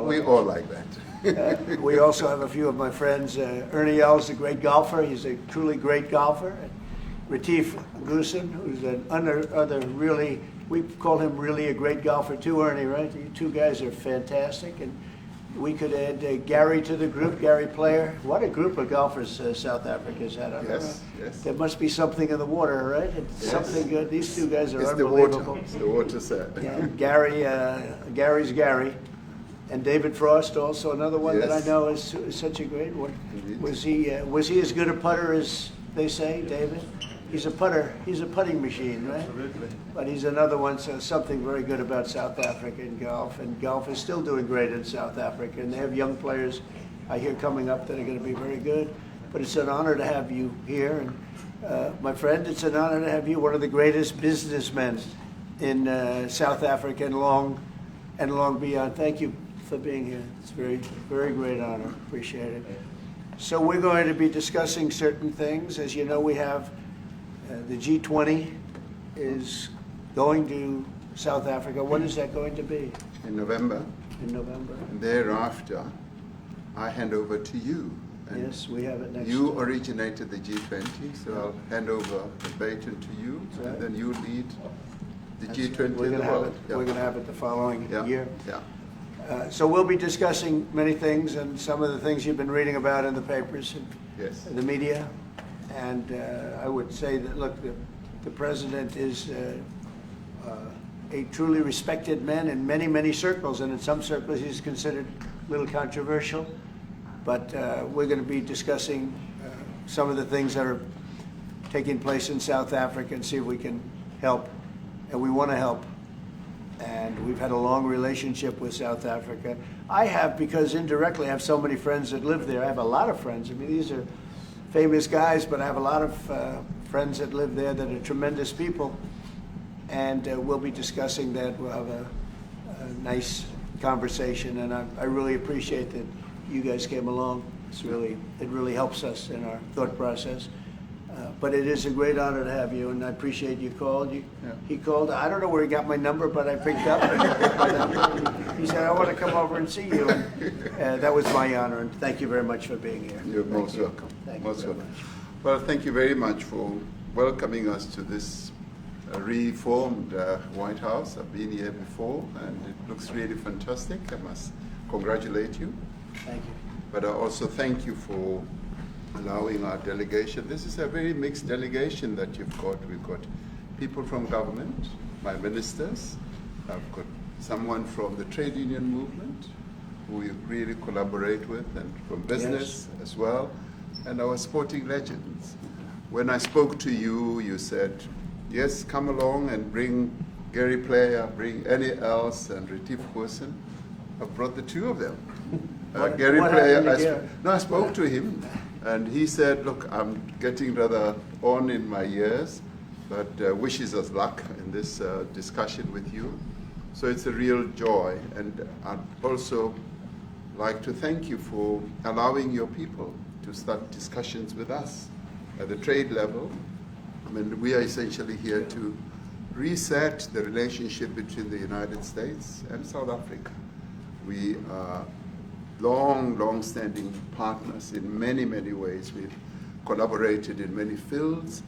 all We of us. all like that. We also have a few of my friends. Ernie Els, a great golfer. He's a truly great golfer. Retief Goosen, who's another really, we call him really a great golfer too, Ernie, right? You two guys are fantastic. And we could add Gary to the group, Gary Player. What a group of golfers South Africa's had. Yes, yes. There must be something in the water, right? It's something good. These two guys are It's unbelievable. the water set. Yeah, Gary's Gary. And David Frost, also another one that I Yes. know is such a great one. Indeed. Was he as good a putter as they say, David? He's a putter. He's a putting machine, right? Absolutely. But he's another one. So something very good about South Africa in golf, and golf is still doing great in South Africa. And they have young players, I hear, coming up that are going to be very good. But it's an honor to have you here, and my friend, it's an honor to have you, one of the greatest businessmen in South Africa and long beyond. Thank you for being here. It's a very, very great honor. Appreciate it. So we're going to be discussing certain things. As you know, we have the G20 is going to South Africa. When is that going to be? In November. In November. And thereafter, I hand over to you. And Yes, we have it next. you originated the G20, so I'll hand over the baton to you, That's right. and then you lead the That's G20 right. in We're the going to have world. it. We're going to have it the following year. Yeah. So we'll be discussing many things, and some of the things you've been reading about in the papers and Yes. the media. And I would say that, look, the president is a truly respected man in many, many circles, and in some circles he's considered a little controversial. But we're going to be discussing some of the things that are taking place in South Africa and see if we can help. And we want to help. And we've had a long relationship with South Africa. I have, because indirectly I have so many friends that live there. I have a lot of friends. I mean, these are famous guys, but I have a lot of friends that live there that are tremendous people. And we'll be discussing that. We'll have a nice conversation, and I really appreciate that you guys came along. It really helps us in our thought process. But it is a great honor to have you, and I appreciate you called. He called. I don't know where he got my number, but I picked up. He said, "I want to come over and see you." And that was my honor, and thank you very much for being here. You're most welcome. Thank Most you very welcome. much. Well, thank you very much for welcoming us to this reformed White House. I've been here before, and it looks really fantastic. I must congratulate you. Thank you. But I also thank you for allowing our delegation. This is a very mixed delegation that you've got. We've got people from government, my ministers. I've got someone from the trade union movement who we really collaborate with, and from business as well, and our sporting legends. When I spoke to you, you said, yes, come along and bring Gary Player, bring any else, and Retief Goosen. I've brought the two of them. Gary Player, I spoke to him, and he said, look, I'm getting rather on in my years, but wishes us luck in this discussion with you. So it's a real joy, and I'd also like to thank you for allowing your people to start discussions with us at the trade level. I mean, we are essentially here to reset the relationship between the United States and South Africa. We are long-standing partners in many, many ways. We've collaborated in many fields,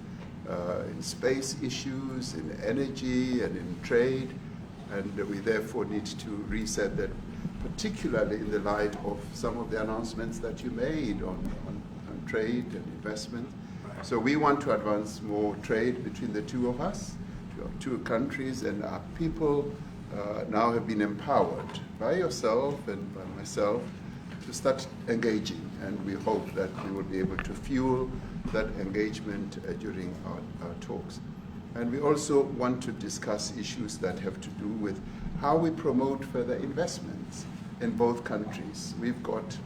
in space issues, in energy, and in trade, and we therefore need to reset that, particularly in the light of some of the announcements that you made on trade and investment. So we want to advance more trade between the two of us, two countries, and our people now have been empowered by yourself and by myself to start engaging, and we hope that we will be able to fuel that engagement during our talks. And we also want to discuss issues that have to do with how we promote further investments in both countries. We've got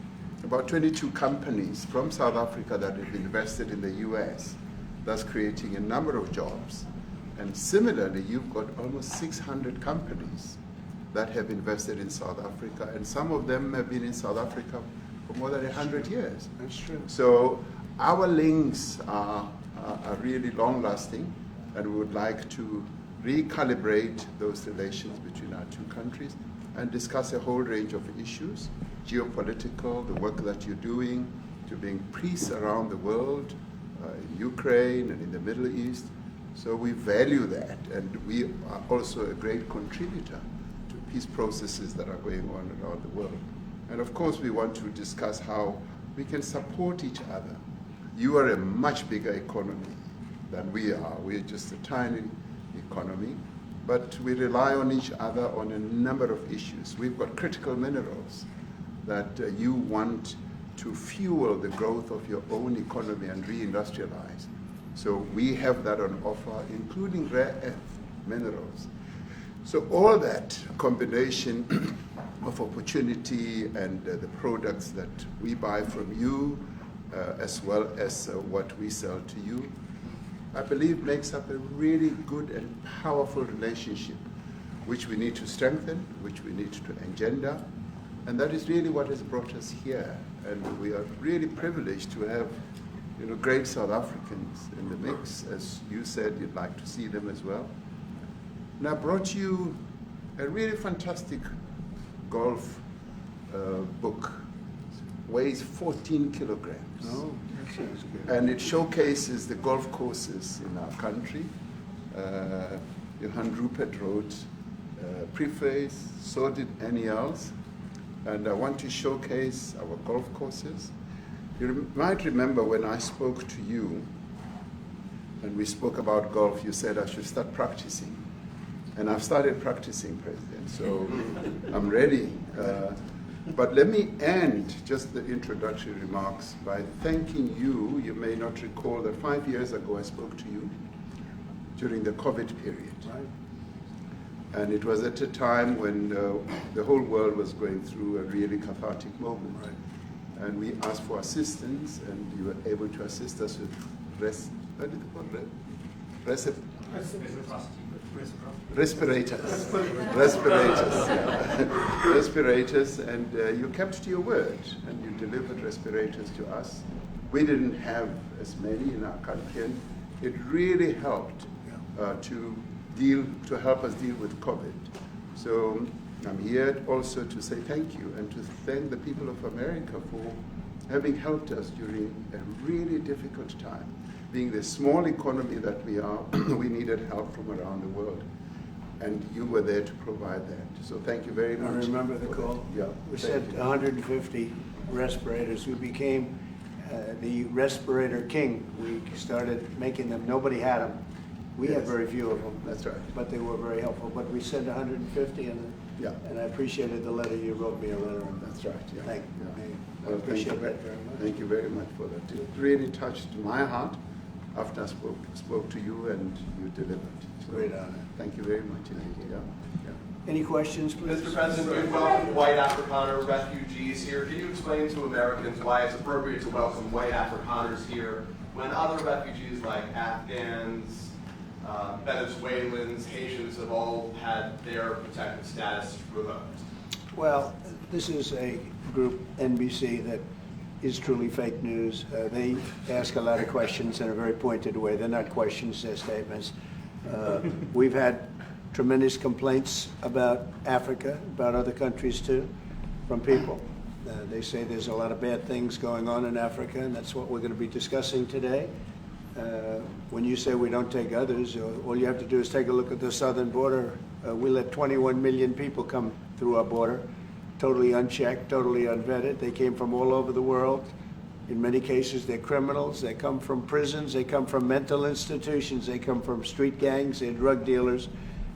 about 22 companies from South Africa that have invested in the US, thus creating a number of jobs. And similarly, you've got almost 600 companies that have invested in South Africa, and some of them have been in South Africa for more than 100 years. That's true. So our links are really long-lasting, and we would like to recalibrate those relations between our two countries and discuss a whole range of issues, geopolitical, the work that you're doing to bring peace around the world, in Ukraine and in the Middle East. So we value that, and we are also a great contributor to peace processes that are going on around the world. And of course, we want to discuss how we can support each other. You are a much bigger economy than we are. We're just a tiny economy, but we rely on each other on a number of issues. We've got critical minerals that you want to fuel the growth of your own economy and reindustrialize. So we have that on offer, including rare earth minerals. So all that combination of opportunity and the products that we buy from you, as well as what we sell to you, I believe makes up a really good and powerful relationship, which we need to strengthen, which we need to engender. And that is really what has brought us here. And we are really privileged to have, great South Africans in the mix. As you said, you'd like to see them as well. And I brought you a really fantastic golf book. Weighs 14 kilograms. Oh, that sounds good. And it showcases the golf courses in our country. Johan Rupert wrote preface, so did Annie Els. And I want to showcase our golf courses. You might remember when I spoke to you and we spoke about golf, you said I should start practicing. And I've started practicing, President, so I'm ready. But let me end just the introductory remarks by thanking you. You may not recall that 5 years ago I spoke to you during the COVID period. Right. And it was at a time when the whole world was going through a really cathartic moment. Right. And we asked for assistance, and you were able to assist us with respirators. Respirators, and you kept to your word, and you delivered respirators to us. We didn't have as many in our country, and it really helped to help us deal with COVID. So I'm here also to say thank you and to thank the people of America for having helped us during a really difficult time. Being the small economy that we are, we needed help from around the world. And you were there to provide that. So thank you very much. I remember the call. Yeah. We sent 150 respirators. We became the respirator king. We started making them. Nobody had them. We had very few of them. That's right. But they were very helpful. But we sent 150, and I appreciated the letter. You wrote me a letter. That's right. Yeah. Thank Yeah. you. I Well, appreciate that very much. Thank you very much for that. It really touched my heart after I spoke to you and you delivered. So Great honor. Thank you very much indeed. Yeah. Any questions, please? Mr. President, we welcome white Afrikaner refugees here. Can you explain to Americans why it's appropriate to welcome white Afrikaners here when other refugees like Afghans, Venezuelans, Haitians have all had their protected status revoked? Well, this is a group, NBC, that is truly fake news. They ask a lot of questions in a very pointed way. They're not questions, they're statements. We've had tremendous complaints about Africa, about other countries too, from people. They say there's a lot of bad things going on in Africa, and that's what we're going to be discussing today. When you say we don't take others, all you have to do is take a look at the southern border. We let 21 million people come through our border, totally unchecked, totally unvetted. They came from all over the world. In many cases, they're criminals. They come from prisons. They come from mental institutions. They come from street gangs. They're drug dealers.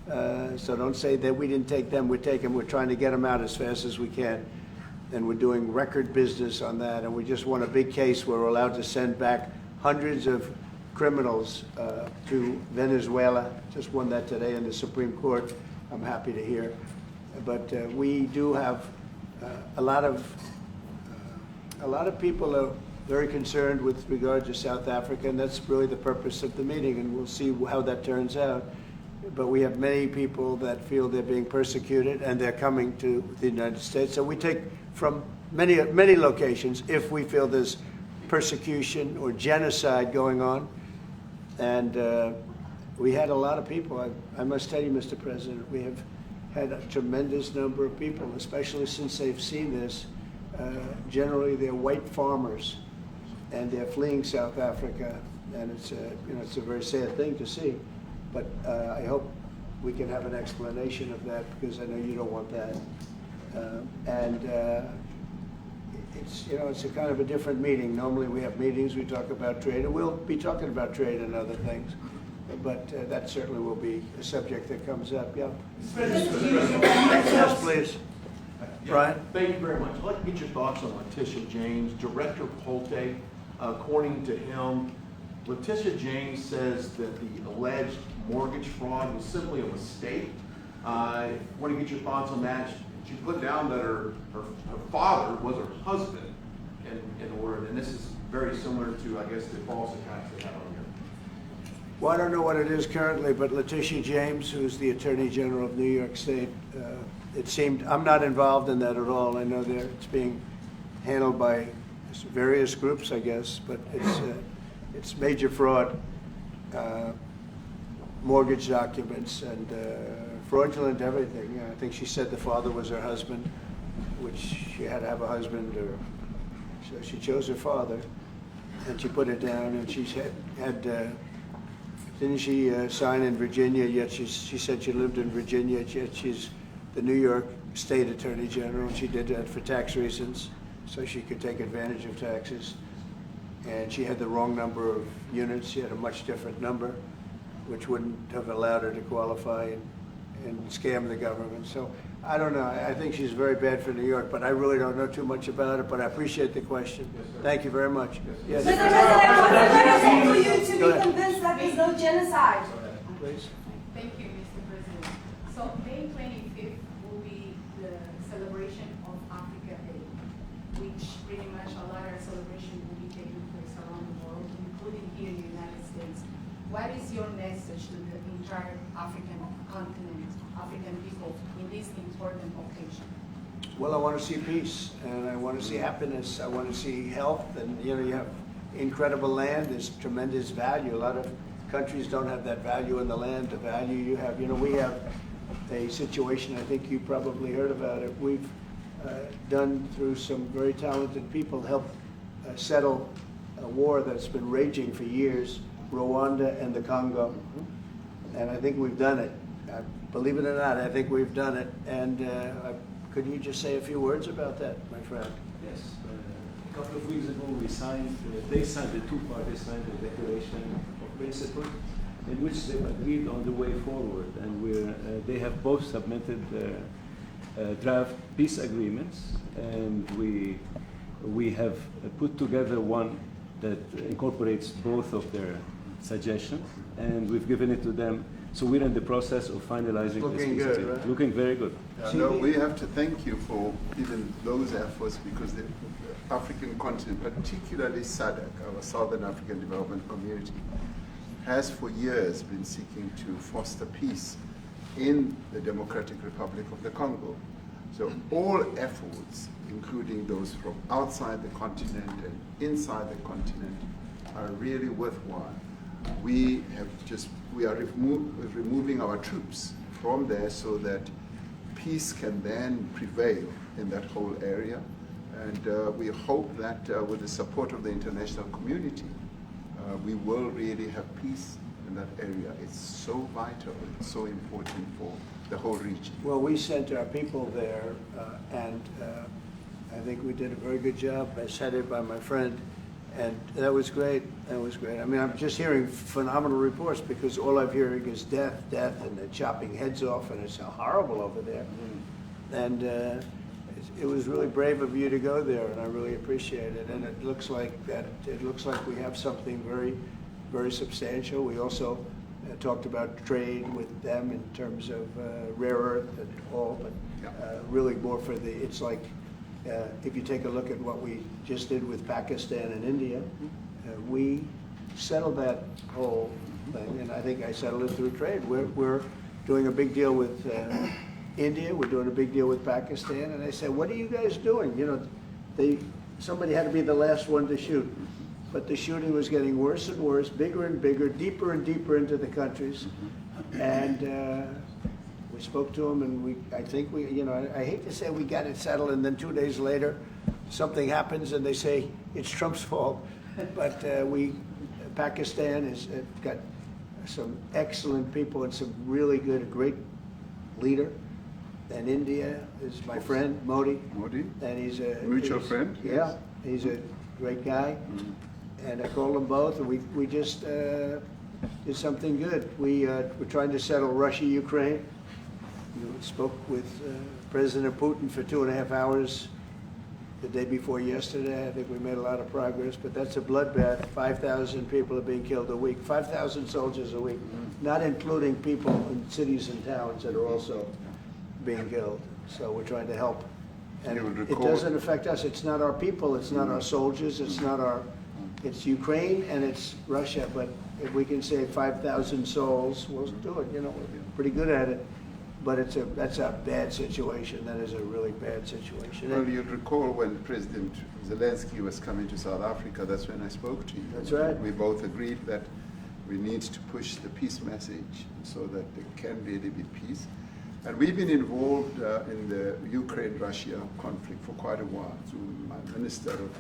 So don't say that we didn't take them. We take them. We're trying to get them out as fast as we can. And we're doing record business on that. And we just won a big case where we're allowed to send back hundreds of criminals to Venezuela. Just won that today in the Supreme Court. I'm happy to hear. But we do have a lot of people are very concerned with regard to South Africa, and that's really the purpose of the meeting, and we'll see how that turns out. But we have many people that feel they're being persecuted, and they're coming to the United States. So we take from many locations if we feel there's persecution or genocide going on. And we had a lot of people. I must tell you, Mr. President, we have had a tremendous number of people, especially since they've seen this. Generally, they're white farmers, and they're fleeing South Africa, and it's a very sad thing to see. But I hope we can have an explanation of that, because I know you don't want that. It's a kind of a different meeting. Normally we have meetings, we talk about trade, and we'll be talking about trade and other things. But that certainly will be a subject that comes up. Yeah. Yes, please. Brian? Thank you very much. I'd like to get your thoughts on Letitia James. Director Polte, according to him, Letitia James says that the alleged mortgage fraud was simply a mistake. I want to get your thoughts on that. She put down that her father was her husband in order, and this is very similar to, I guess, the false accounts they had on here. Well, I don't know what it is currently, but Letitia James, who's the Attorney General of New York State, it seemed, I'm not involved in that at all. I know it's being handled by various groups, I guess, but it's major fraud, mortgage documents, and fraudulent everything. I think she said the father was her husband, which she had to have a husband, or so she chose her father, and she put it down. And she had didn't she sign in Virginia? Yet she said she lived in Virginia. Yet she's the New York State Attorney General, and she did that for tax reasons, so she could take advantage of taxes. And she had the wrong number of units. She had a much different number, which wouldn't have allowed her to qualify and scam the government. So I don't know. I think she's very bad for New York, but I really don't know too much about it. But I appreciate the question. Yes, thank you very much. Yes. Mr. President, what's it going to take for you to be convinced that there's no genocide? Please. Thank you, Mr. President. So May 25th will be the celebration of Africa Day, which pretty much a lot of celebration will be taking place around the world, including here in the United States. What is your message to the entire African continent, African people in this important occasion? Well, I want to see peace, and I want to see happiness. I want to see health, and you have incredible land. There's tremendous value. A lot of countries don't have that value in the land, the value you have. We have a situation, I think you probably heard about it. We've done, through some very talented people, helped settle a war that's been raging for years, Rwanda and the Congo. And I think we've done it. Believe it or not, I think we've done it. And could you just say a few words about that, my friend? Yes. A couple of weeks ago, the two parties signed a declaration of principles in which they agreed on the way forward. And they have both submitted draft peace agreements, and we have put together one that incorporates both of their suggestions, and we've given it to them. So we're in the process of finalizing this Looking peace good, agreement. right? Looking very good. No, we have to thank you for even those efforts, because the African continent, particularly SADC, our Southern African Development Community, has for years been seeking to foster peace in the Democratic Republic of the Congo. So all efforts, including those from outside the continent and inside the continent, are really worthwhile. We are removing our troops from there so that peace can then prevail in that whole area. And we hope that with the support of the international community, we will really have peace in that area. It's so vital, it's so important for the whole region. Well, we sent our people there, and I think we did a very good job, as headed by my friend. And that was great. That was great. I mean, I'm just hearing phenomenal reports, because all I'm hearing is death, and they're chopping heads off, and it's horrible over there. And it was really brave of you to go there, and I really appreciate it. And it looks like we have something very, very substantial. We also talked about trade with them in terms of rare earth and all, but really more for it's like. If you take a look at what we just did with Pakistan and India, we settled that whole thing, and I think I settled it through trade. We're doing a big deal with India, we're doing a big deal with Pakistan, and I said, what are you guys doing? Somebody had to be the last one to shoot, but the shooting was getting worse and worse, bigger and bigger, deeper and deeper into the countries, and We spoke to him, and I think I hate to say we got it settled, and then 2 days later, something happens, and they say it's Trump's fault. But Pakistan has got some excellent people and some really good, a great leader. And India is my friend, Modi. Modi? And he's a Mutual friend? Yeah, Yes. he's a great guy. And I called them both, and we just did something good. We're trying to settle Russia, Ukraine. Spoke with President Putin for 2.5 hours the day before yesterday. I think we made a lot of progress, but that's a bloodbath. 5,000 people are being killed a week, 5,000 soldiers a week, not including people in cities and towns that are also being killed. So we're trying to help. And it doesn't affect us. It's not our people, it's not our soldiers, it's Ukraine and it's Russia, but if we can save 5,000 souls, we'll do it. We're pretty good at it. But that's a bad situation. That is a really bad situation. Well, you'll recall when President Zelensky was coming to South Africa, that's when I spoke to you. That's right. We both agreed that we need to push the peace message so that there can really be peace. And we've been involved in the Ukraine-Russia conflict for quite a while through my Minister of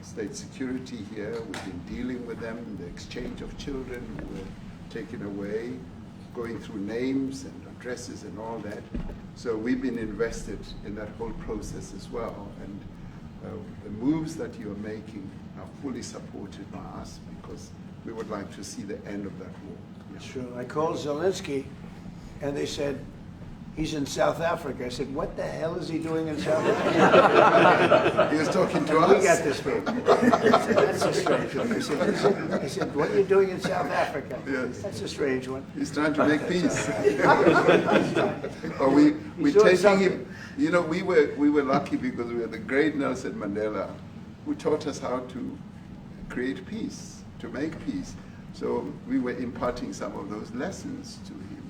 State Security here. We've been dealing with them, the exchange of children who were taken away, going through names and addresses and all that. So we've been invested in that whole process as well. And the moves that you're making are fully supported by us because we would like to see the end of that war. That's true. I called Zelensky, and they said, he's in South Africa. I said, what the hell is he doing in South Africa? He was talking to us. We got this paper. That's a strange one. I said, what are you doing in South Africa? Yes. That's a strange one. He's trying to make peace. Or we're taking him. We were lucky because we had the great Nelson Mandela, who taught us how to create peace, to make peace. So we were imparting some of those lessons to him,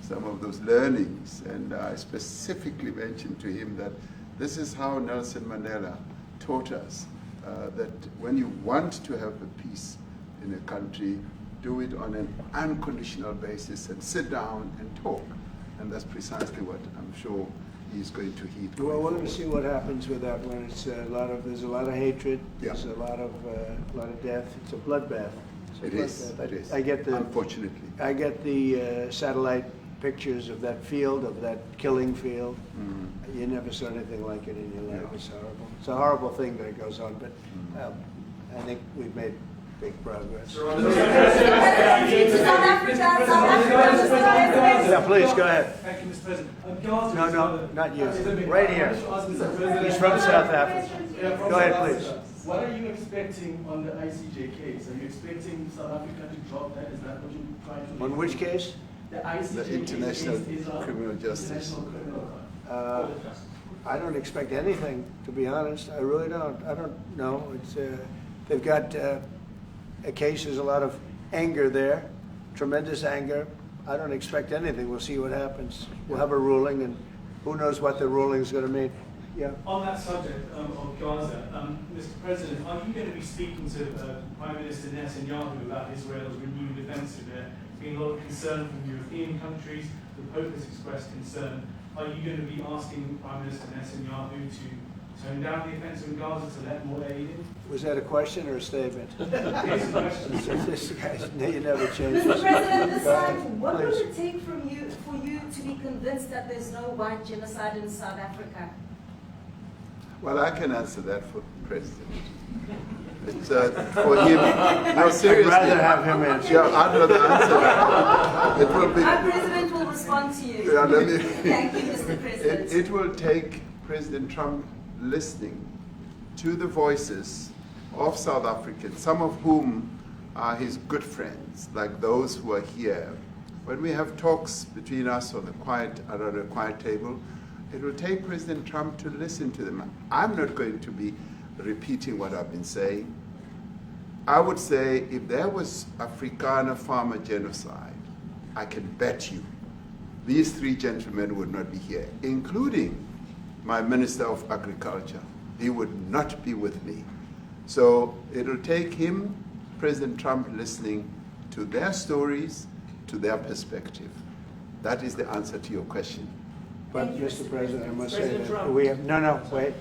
some of those learnings, and I specifically mentioned to him that this is how Nelson Mandela taught us that when you want to have a peace in a country, do it on an unconditional basis and sit down and talk. And that's precisely what I'm sure he's going to heed. Well, we're going to see what happens with that when it's there's a lot of hatred, Yeah. there's a lot of death. It's a bloodbath. It is. It is. Unfortunately. I get the satellite pictures of that field, of that killing field. You never saw anything like it in your life. It's horrible. It's a horrible thing that goes on, but I think we've made big progress. Yeah, please, go ahead. Thank you, Mr. President. No, not you. Right here. He's from South Africa. Go ahead, please. What are you expecting on the ICJ case? Are you expecting South Africa to drop that? Is that what you're trying to do? On which case? The ICJ The International case is Criminal Justice. International Criminal Court. I don't expect anything, to be honest. I really don't. I don't know. It's they've got a case. There's a lot of anger there, tremendous anger. I don't expect anything. We'll see what happens. We'll have a ruling, and who knows what the ruling is going to mean. Yeah. On that subject of Gaza, Mr. President, are you going to be speaking to Prime Minister Netanyahu about Israel's renewed offensive? There's been a lot of concern from European countries. The Pope has expressed concern. Are you going to be asking Prime Minister Netanyahu to tone down the offensive in Gaza to let more aid in? Was that a question or a statement? Here's the question. This guy's, you never change. Mr. President, decide what would Please. it take for you to be convinced that there's no white genocide in South Africa? Well, I can answer that for the President. It's for him. No, seriously. I'd rather have him answer. Yeah, I'd rather answer that. It will be. Our president will respond to you. Yeah, let me. Thank you, Mr. President. It will take President Trump listening to the voices of South Africans, some of whom are his good friends, like those who are here. When we have talks between us on around a quiet table, it will take President Trump to listen to them. I'm not going to be repeating what I've been saying. I would say if there was Afrikaner farmer genocide, I can bet you these three gentlemen would not be here, including my Minister of Agriculture. He would not be with me. So it'll take him, President Trump, listening to their stories, to their perspective. That is the answer to your question. But, Thank you, Mr. President, I must say President that Trump. we have, no, wait.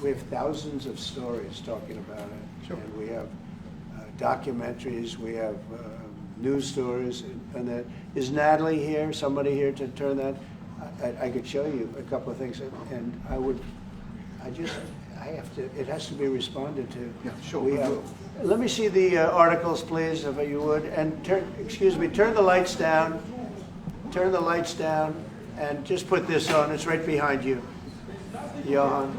We have thousands of stories talking about it. Sure. And we have documentaries, we have news stories, and that. Is Natalie here, somebody here to turn that? I could show you a couple of things, and I have to, it has to be responded to. Yeah, sure, We we have, will. let me see the articles, please, if you would, and turn the lights down. Turn the lights down, and just put this on. It's right behind you, Johan.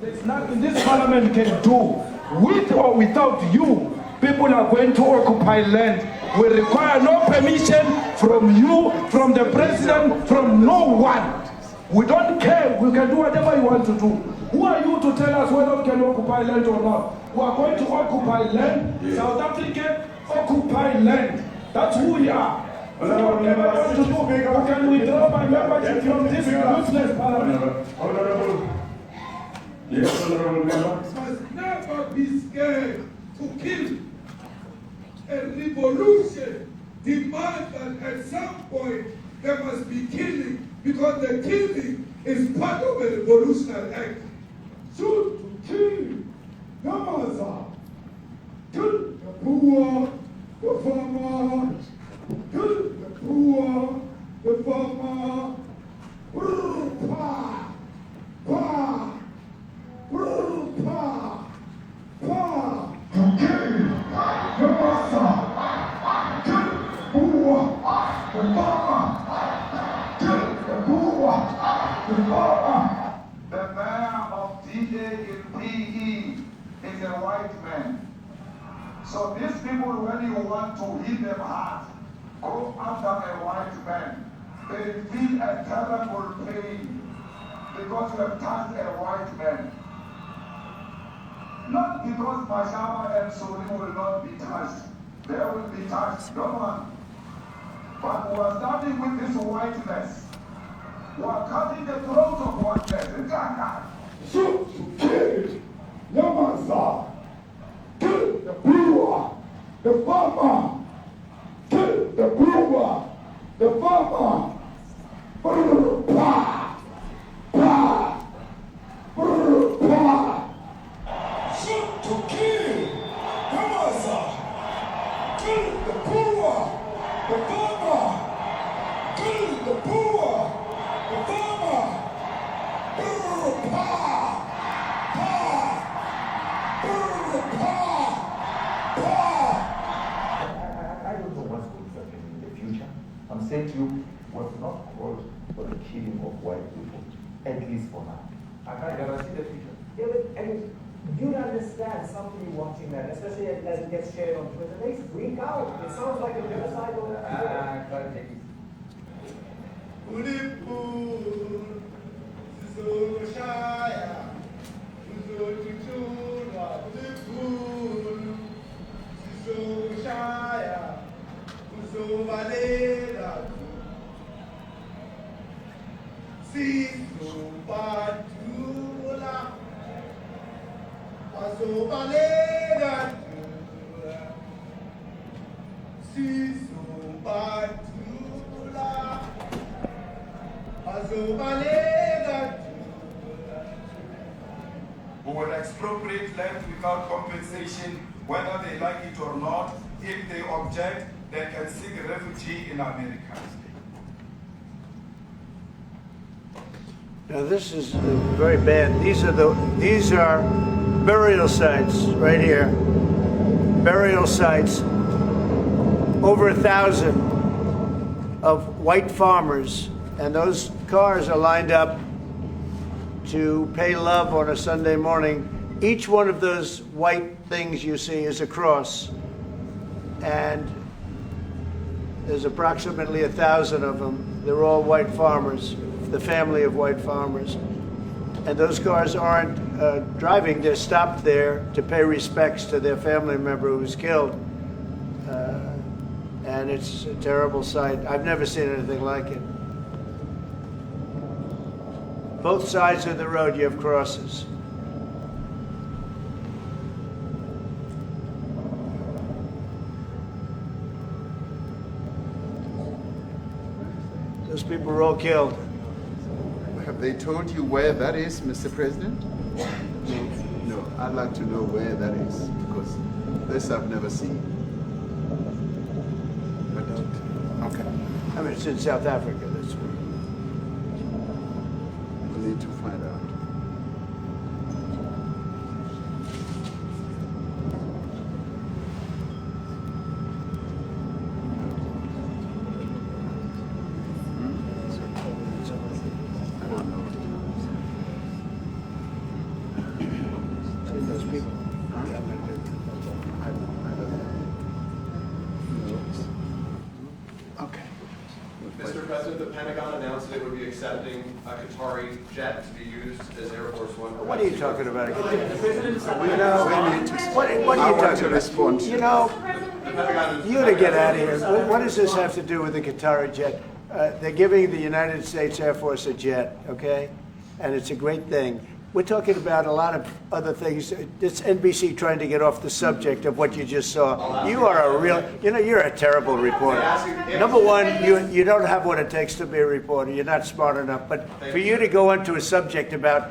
There's nothing this parliament can do. With or without you, people are going to occupy land. We require no permission from you, from the president, from no one. We don't care. We can do whatever you want to do. Who are you to tell us whether we can occupy land or not? We are going to occupy land. Yeah. South Africa, occupy land. That's who we are. So whatever you want to do, we can withdraw my membership from this useless parliament. Honorable. Yes, honorable member. Must never be scared to kill. A revolution demands that at some point there must be killing, because the killing is part of a revolutionary act. Shoot to kill, Yamaza. Kill the poor, the farmer. Kill the poor, the farmer. Pa, pa, pa, pa. To kill, Yamaza. Kill the poor, the farmer. Kill the poor, the farmer. The mayor of DA in PE is a white man. So these people, when you want to hit them hard, go after a white man. They feel a terrible pain because you have touched a white man. Not because Mashaba and Soli will not be touched. They will be touched, don't worry. But we are starting with this whiteness. We are cutting the throat of whiteness. Shoot to kill, Yamaza. Kill the brewer, the farmer. Kill the brewer, the farmer. Pa, pa, pa. Shoot to kill, Yamaza. Kill the brewer, the farmer. Kill the brewer, the farmer. Pa, pa. I don't know what's going to happen in the future. I'm saying to you, was not called for the killing of white people, at least for now. I can't guarantee the future. Yeah, but I mean, you understand somebody watching that, especially as it gets shared on Twitter, they freak out. It sounds like a genocide on Twitter. Who will expropriate land without compensation, whether they like it or not. If they object, they can seek refugee in America. Now this is very bad. These are burial sites right here. Burial sites. Over 1,000 of white farmers, and those cars are lined up to pay love on a Sunday morning. Each one of those white things you see is a cross, and there's approximately 1,000 of them. They're all white farmers, the family of white farmers. And those cars aren't driving, they're stopped there to pay respects to their family member who was killed. And it's a terrible sight. I've never seen anything like it. Both sides of the road you have crosses. Those people were all killed. Have they told you where that is, Mr. President? No, I'd like to know where that is, because this I've never seen. But, okay. I mean, it's in South Africa. That's where. We need to find out. Those people. Okay. Mr. President, the Pentagon announced that it would be accepting a Qatari jet to be used as Air Force One. What are you talking about? You know, what are you I want talking to about? respond to You know, The Pentagon you to get out of here. What does this have to do with the Qatari jet? They're giving the United States Air Force a jet, okay? And it's a great thing. We're talking about a lot of other things. It's NBC trying to get off the subject of what you just saw. You are a real, you're a terrible reporter. Number one, you don't have what it takes to be a reporter. You're not smart enough. But for you to go into a subject about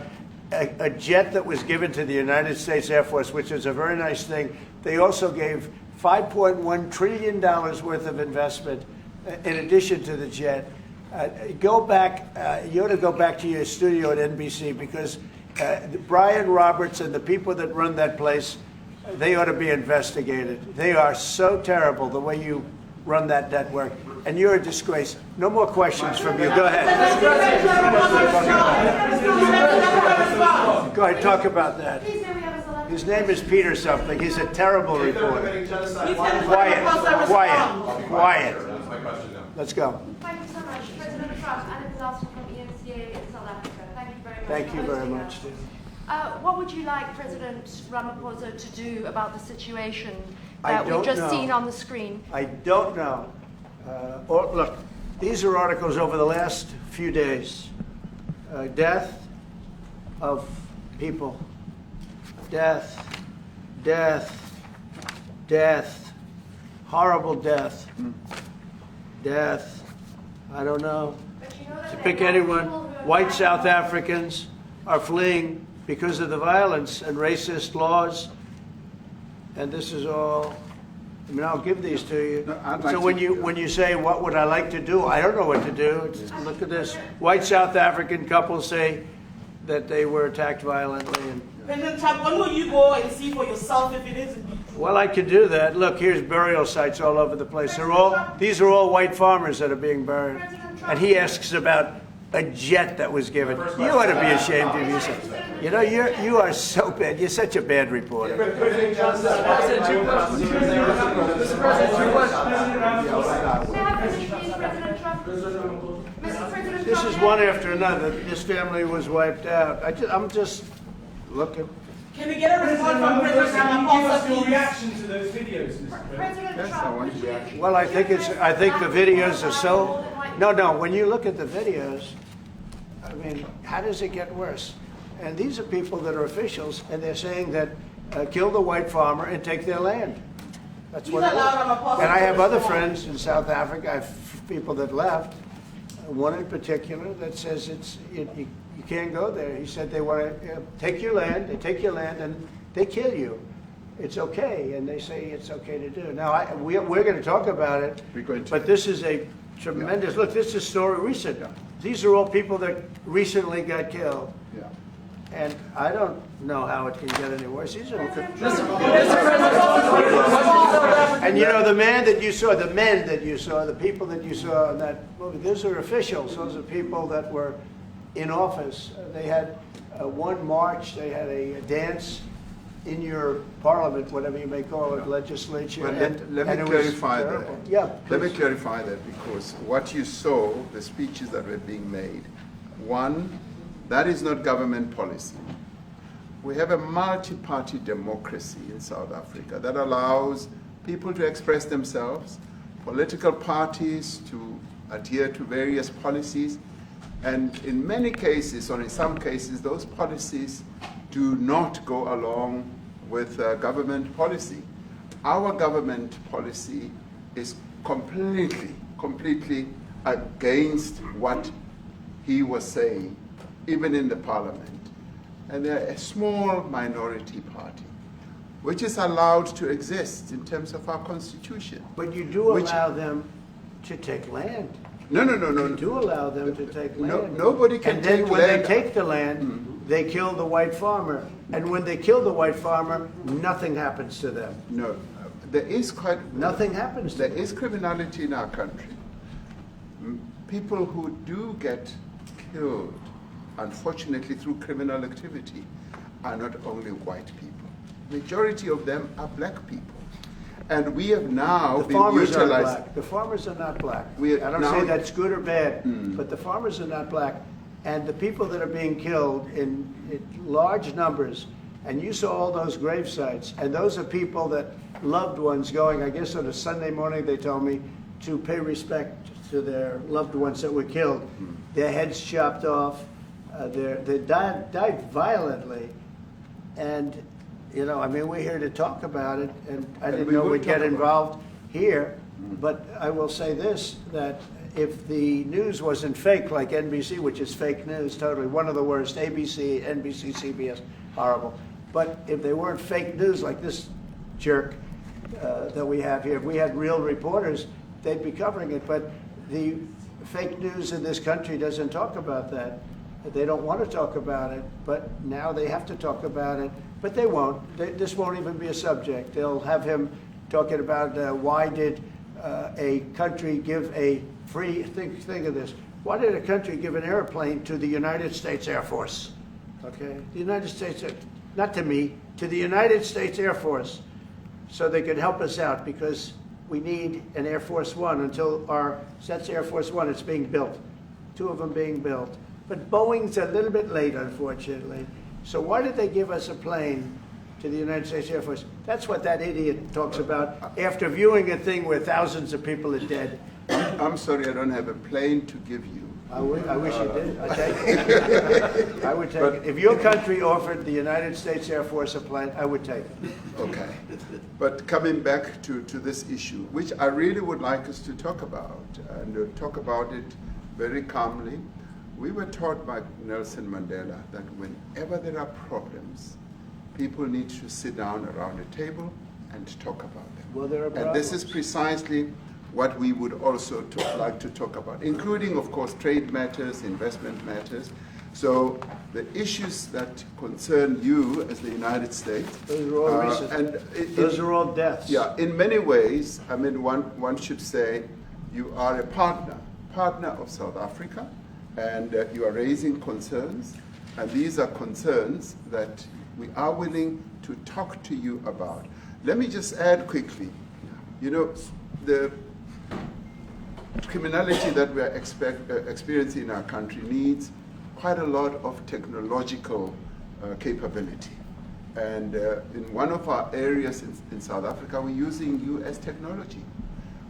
a jet that was given to the United States Air Force, which is a very nice thing, they also gave $5.1 trillion worth of investment in addition to the jet. Go back, you ought to go back to your studio at NBC, because Brian Roberts and the people that run that place, they ought to be investigated. They are so terrible the way you run that network, and you're a disgrace. No more questions from you. Go ahead. Go ahead, talk about that. His name is Peter something. He's a terrible reporter. Quiet. That's my question now. Let's go. Thank you so much. President Trump, Anna Disaster from ENCA in South Africa. Thank you very much. Thank you for very hosting much, us. Steve. What would you like President Ramaphosa to do about the situation I that we've don't just know. seen on the screen? I don't know. Look, these are articles over the last few days. Death of people. Death. Horrible death. Death. I don't know. But you know that To there pick are anyone, people who are white dying. South Africans are fleeing because of the violence and racist laws. And this is all, I mean, I'll give these to you. No, I'd like So to- when you say, what would I like to do? I don't know what to do. Look at this. White South African couple say that they were attacked violently. And, President Trump, when will you go and see for yourself if it is indeed true? well, I could do that. Look, here's burial sites all over the place. These are all white farmers that are being buried. And he asks about a jet that was given. You ought to be ashamed of yourself. You know, you are so bad. You're such a bad reporter. President, two questions. Mr. President, two questions. This is one after another. This family was wiped out. I'm just looking. Can we get a response from President Can you give Ramaphosa, us your please? reaction to those videos, Mr. President? President Yes, I Trump, want would reaction. Well, I think the videos are so. No. When you look at the videos, I mean, how does it get worse? And these are people that are officials, and they're saying that kill the white farmer and take their land. That's what it is. And I have other friends in South Africa. I have people that left. One in particular that says you can't go there. He said they want to take your land. They take your land and they kill you. It's okay, and they say it's okay to do. Now we're going to talk about it. We're going to. But this is a tremendous look. This is a story recent. These are all people that recently got killed. Yeah. And I don't know how it can get any worse. These are, and you know, the men that you saw, the people that you saw in that movie, those are officials. Those are people that were in office. They had one march, they had a dance in your parliament, whatever you may call it, legislature. Well, and let me it was clarify terrible. that. Yeah, Let me please. clarify that, because what you saw, the speeches that were being made, one, that is not government policy. We have a multi-party democracy in South Africa that allows people to express themselves, political parties to adhere to various policies, and in many cases, or in some cases, those policies do not go along with government policy. Our government policy is completely against what he was saying, even in the parliament. And they're a small minority party, which is allowed to exist in terms of our constitution. But you do allow them to take land. No. You do allow them to take land. Nobody can and take then when land. they take the land, they kill the white farmer. And when they kill the white farmer, nothing happens to them. No, there is nothing happens to them. There is criminality in our country. People who do get killed, unfortunately through criminal activity, are not only white people. Majority of them are black people. And we have now been utilized. The farmers are not black. I don't say that's good or bad, but the farmers are not black. And the people that are being killed in large numbers, and you saw all those grave sites, and those are people that loved ones going, I guess on a Sunday morning they told me, to pay respect to their loved ones that were killed. Their heads chopped off, they died violently. And you know, I mean, we're here to talk about it, and I didn't know we'd get involved here, but I will say this, that if the news wasn't fake, like NBC, which is fake news, totally, one of the worst, ABC, NBC, CBS, horrible. But if they weren't fake news like this jerk that we have here, if we had real reporters, they'd be covering it. But the fake news in this country doesn't talk about that. They don't want to talk about it, but now they have to talk about it. But they won't. This won't even be a subject. They'll have him talking about why did a country give a free, think of this, why did a country give an airplane to the United States Air Force? Okay, the United States, not to me, to the United States Air Force, so they could help us out, because we need an Air Force One until that's Air Force One, it's being built, 2 of them being built. But Boeing's a little bit late, unfortunately. So why did they give us a plane to the United States Air Force? That's what that idiot talks about after viewing a thing where thousands of people are dead. I'm sorry, I don't have a plane to give you. I wish you did. I'd take it. I would take it. If your country offered the United States Air Force a plane, I would take it. Okay. But coming back to this issue, which I really would like us to talk about, and talk about it very calmly. We were taught by Nelson Mandela that whenever there are problems, people need to sit down around a table and talk about them. Well, there are problems. And this is precisely what we would also like to talk about, including, of course, trade matters, investment matters. So the issues that concern you as the United States. Those are all recent. Those are all deaths. Yeah, in many ways, I mean, one should say you are a partner of South Africa, and you are raising concerns, and these are concerns that we are willing to talk to you about. Let me just add quickly, you know, the criminality that we are experiencing in our country needs quite a lot of technological capability. And in one of our areas in South Africa, we're using US technology,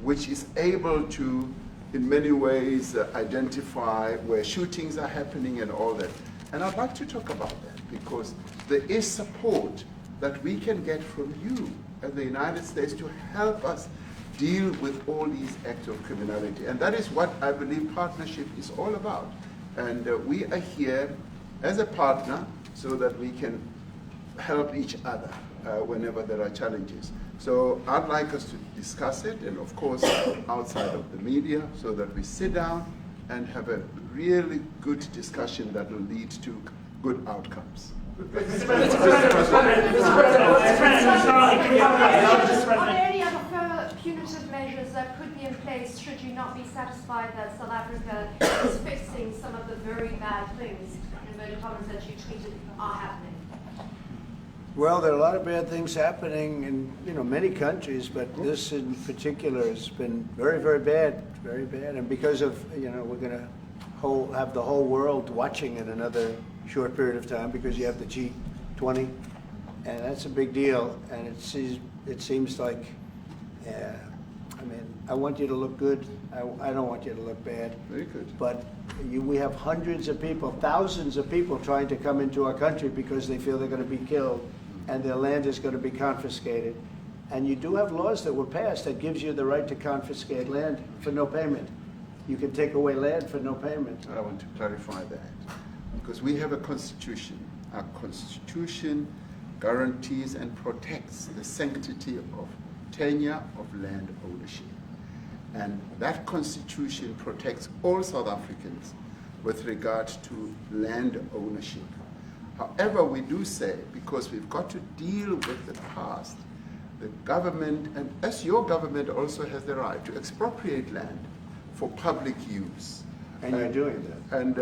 which is able to, in many ways, identify where shootings are happening and all that. And I'd like to talk about that, because there is support that we can get from you as the United States to help us deal with all these acts of criminality. And that is what I believe partnership is all about. And we are here as a partner so that we can help each other whenever there are challenges. So I'd like us to discuss it, and of course outside of the media, so that we sit down and have a really good discussion that will lead to good outcomes. Are there any other further punitive measures that could be in place should you not be satisfied that South Africa is fixing some of the very bad things, in inverted commas, that you tweeted are happening? Well, there are a lot of bad things happening in many countries, but this in particular has been very, very bad, very bad. And because of we're going to have the whole world watching in another short period of time, because you have the G20, and that's a big deal. And it seems like, I mean, I want you to look good. I don't want you to look bad. Very good. But we have hundreds of people, thousands of people trying to come into our country because they feel they're going to be killed and their land is going to be confiscated. And you do have laws that were passed that gives you the right to confiscate land for no payment. you can take away land for no payment. I want to clarify that, because we have a constitution. Our constitution guarantees and protects the sanctity of tenure of land ownership. And that constitution protects all South Africans with regard to land ownership. However, we do say, because we've got to deal with the past, the government, and as your government also has the right to expropriate land for public use. And you're doing that. And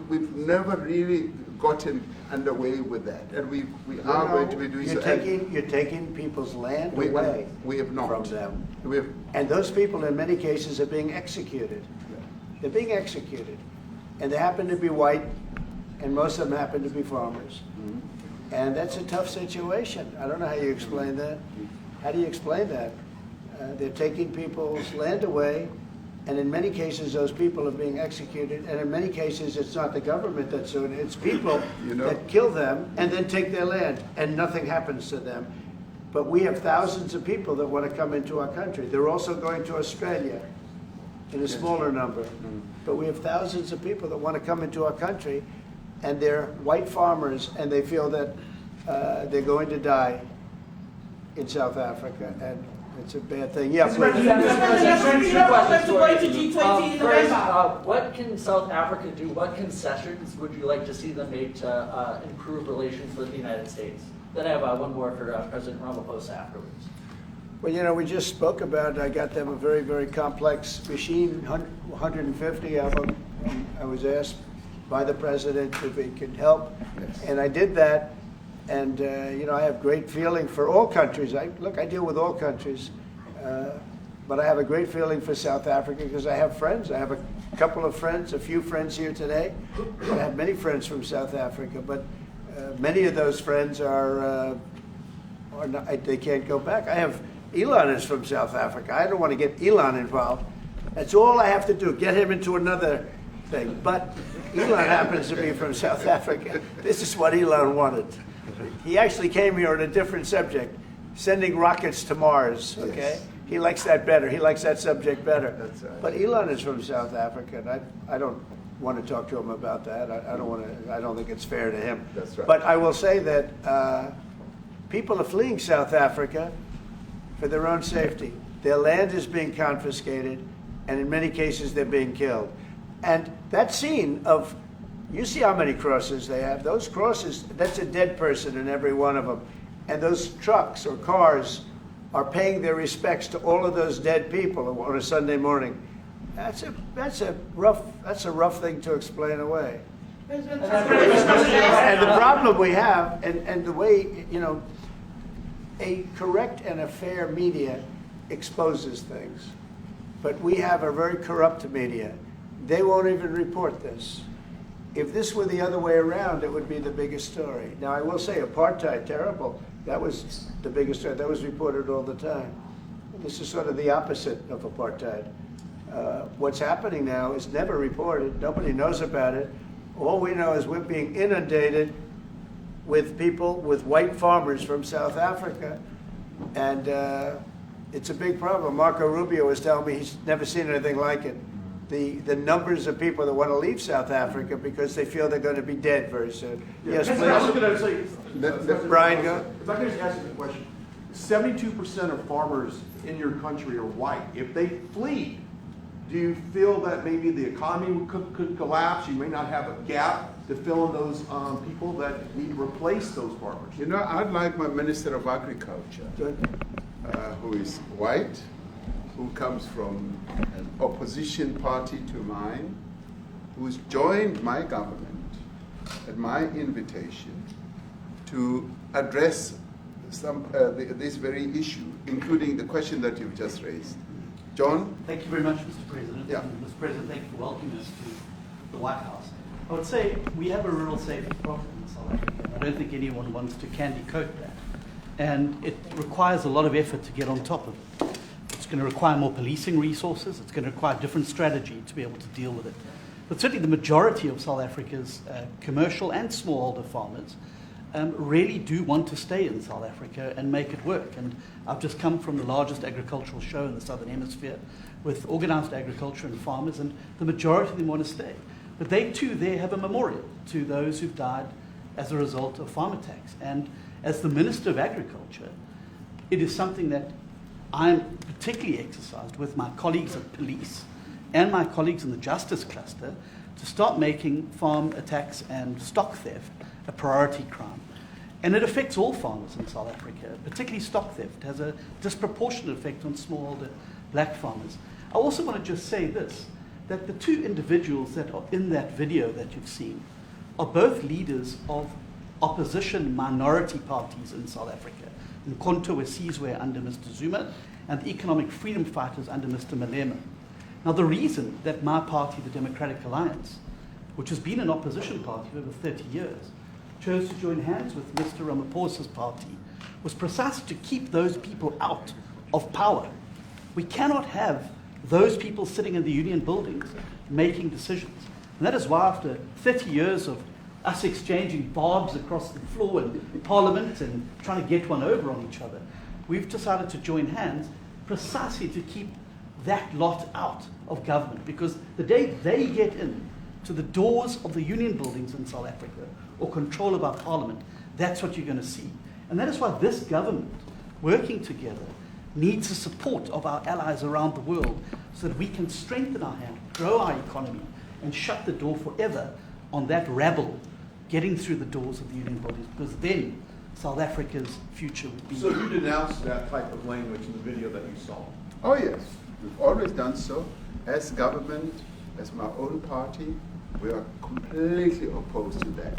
we've never really gotten underway with that. And we are going to be doing so. You're taking people's land away we have not. from them. We have, And those people, in many cases, are being executed. They're being executed. And they happen to be white, and most of them happen to be farmers. And that's a tough situation. I don't know how you explain that. How do you explain that? They're taking people's land away, and in many cases, those people are being executed. And in many cases, it's not the government that's doing it. It's people that kill them and then take their land, and nothing happens to them. But we have thousands of people that want to come into our country. They're also going to Australia in a smaller number. But we have thousands of people that want to come into our country, and they're white farmers, and they feel that they're going to die in South Africa, and it's a bad thing. Yeah, please. What can South Africa do? What concessions would you like to see them make to improve relations with the United States? Then I have one more for President Ramaphosa afterwards. Well, you know, we just spoke about, I got them a very, very complex machine, 150 of them. I was asked by the president if he could help, and I did that. And, you know, I have great feeling for all countries. I deal with all countries, but I have a great feeling for South Africa because I have friends. I have a couple of friends, a few friends here today. I have many friends from South Africa, but many of those friends are not, they can't go back. I have, Elon is from South Africa. I don't want to get Elon involved. That's all I have to do, get him into another thing. But Elon happens to be from South Africa. This is what Elon wanted. He actually came here on a different subject, sending rockets to Mars, okay? Yes. He likes that better. He likes that subject better. That's right. But Elon is from South Africa, and I don't want to talk to him about that. I don't think it's fair to him. That's right. But I will say that people are fleeing South Africa for their own safety. Their land is being confiscated, and in many cases they're being killed. And that scene of, you see how many crosses they have. Those crosses, that's a dead person in every one of them. And those trucks or cars are paying their respects to all of those dead people on a Sunday morning. That's a rough thing to explain away. And the problem we have, and the way, you know, a correct and a fair media exposes things. But we have a very corrupt media. They won't even report this. If this were the other way around, it would be the biggest story. Now, I will say apartheid, terrible. That was the biggest story. That was reported all the time. This is sort of the opposite of apartheid. What's happening now is never reported. Nobody knows about it. All we know is we're being inundated with people, with white farmers from South Africa. And it's a big problem. Marco Rubio was telling me he's never seen anything like it. The numbers of people that want to leave South Africa because they feel they're going to be dead very soon. Yes, please. I was going to say, Brian, go. If I could just ask you a question. 72% of farmers in your country are white. If they flee, do you feel that maybe the economy could collapse? You may not have a gap to fill in those people that need to replace those farmers. You know, I'd like my Minister of Agriculture, who is white, who comes from an opposition party to mine, who's joined my government at my invitation to address this very issue, including the question that you've just raised. John? Thank you very much, Mr. President. Yeah. Mr. President, thank you for welcoming us to the White House. I would say we have a rural safety problem in South Africa. I don't think anyone wants to candy coat that. And it requires a lot of effort to get on top of it. It's going to require more policing resources. It's going to require a different strategy to be able to deal with it. But certainly the majority of South Africa's commercial and smallholder farmers really do want to stay in South Africa and make it work. And I've just come from the largest agricultural show in the Southern Hemisphere with organized agriculture and farmers, and the majority of them want to stay. But they too there have a memorial to those who've died as a result of farm attacks. And as the Minister of Agriculture, it is something that I'm particularly exercised with my colleagues at police and my colleagues in the justice cluster to start making farm attacks and stock theft a priority crime. And it affects all farmers in South Africa, particularly stock theft. It has a disproportionate effect on smallholder black farmers. I also want to just say this, that the two individuals that are in that video that you've seen are both leaders of opposition minority parties in South Africa. Mkhonto weSizwe under Mr. Zuma, and the economic freedom fighters under Mr. Malema. Now, the reason that my party, the Democratic Alliance, which has been an opposition party for over 30 years, chose to join hands with Mr. Ramaphosa's party was precisely to keep those people out of power. We cannot have those people sitting in the union buildings making decisions. And that is why after 30 years of us exchanging barbs across the floor in Parliament and trying to get one over on each other, we've decided to join hands precisely to keep that lot out of government. Because the day they get in to the doors of the union buildings in South Africa or control of our Parliament, that's what you're going to see. And that is why this government, working together, needs the support of our allies around the world so that we can strengthen our hand, grow our economy, and shut the door forever on that rabble getting through the doors of the union bodies, because then South Africa's future would be... So you denounced that type of language in the video that you saw? Oh yes, we've always done so. As government, as my own party, we are completely opposed to that.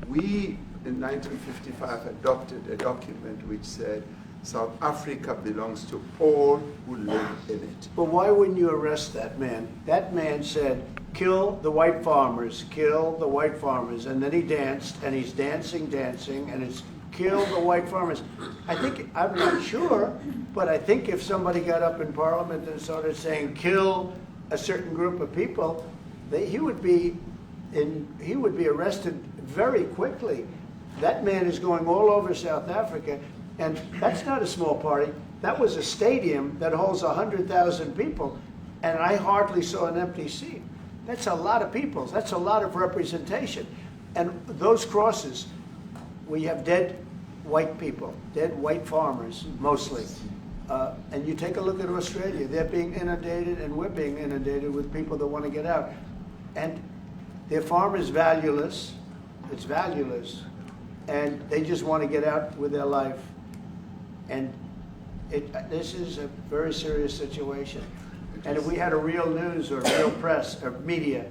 We, in 1955, adopted a document which said South Africa belongs to all who live in it. But why wouldn't you arrest that man? That man said, kill the white farmers, kill the white farmers. And then he danced, and he's dancing, and it's kill the white farmers. I think, I'm not sure, but I think if somebody got up in Parliament and started saying kill a certain group of people, he would be arrested very quickly. That man is going all over South Africa, and that's not a small party. That was a stadium that holds 100,000 people, and I hardly saw an empty seat. That's a lot of people. That's a lot of representation. And those crosses, we have dead white people, dead white farmers, mostly. And you take a look at Australia, they're being inundated, and we're being inundated with people that want to get out. And their farm is valueless, it's valueless, and they just want to get out with their life. And this is a very serious situation. And if we had a real news or real press or media,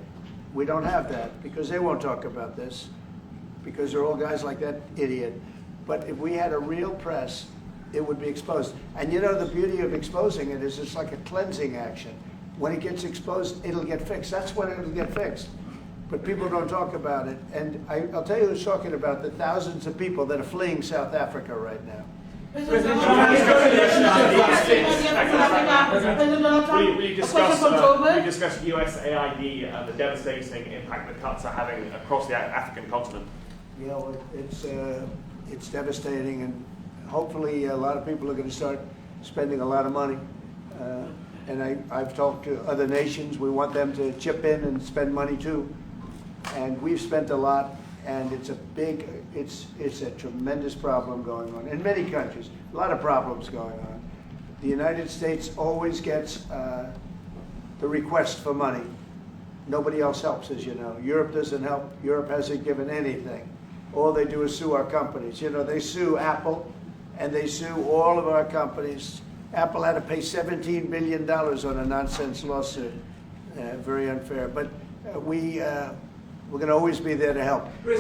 we don't have that, because they won't talk about this, because they're all guys like that idiot. But if we had a real press, it would be exposed. And you know, the beauty of exposing it is it's like a cleansing action. When it gets exposed, it'll get fixed. That's when it'll get fixed. But people don't talk about it. And I'll tell you who's talking about the thousands of people that are fleeing South Africa right now. We discussed USAID and the devastating impact the cuts are having across the African continent. You know, it's devastating, and hopefully a lot of people are going to start spending a lot of money. And I've talked to other nations. We want them to chip in and spend money too. And we've spent a lot, and it's a tremendous problem going on in many countries. A lot of problems going on. The United States always gets the request for money. Nobody else helps, as you know. Europe doesn't help. Europe hasn't given anything. All they do is sue our companies. You know, they sue Apple, and they sue all of our companies. Apple had to pay $17 billion on a nonsense lawsuit. Very unfair. But we're going to always be there to help. The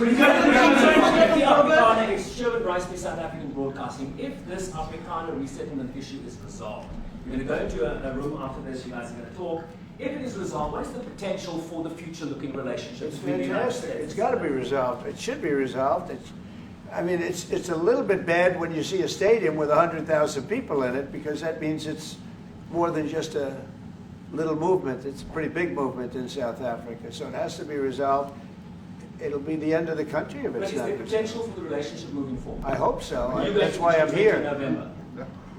Afrikaner is human rights by South African broadcasting. If this Afrikaner resettlement issue is resolved, you're going to go into a room after this, you guys are going to talk. If it is resolved, what is the potential for the future-looking relationship between the United States? It's got to be resolved. It should be resolved. It's a little bit bad when you see a stadium with 100,000 people in it, because that means it's more than just a little movement. It's a pretty big movement in South Africa, so it has to be resolved. it'll be the end of the country if But it's is not. there potential for the relationship moving forward? I hope so. Are you That's going why to I'm Djibouti here. in November?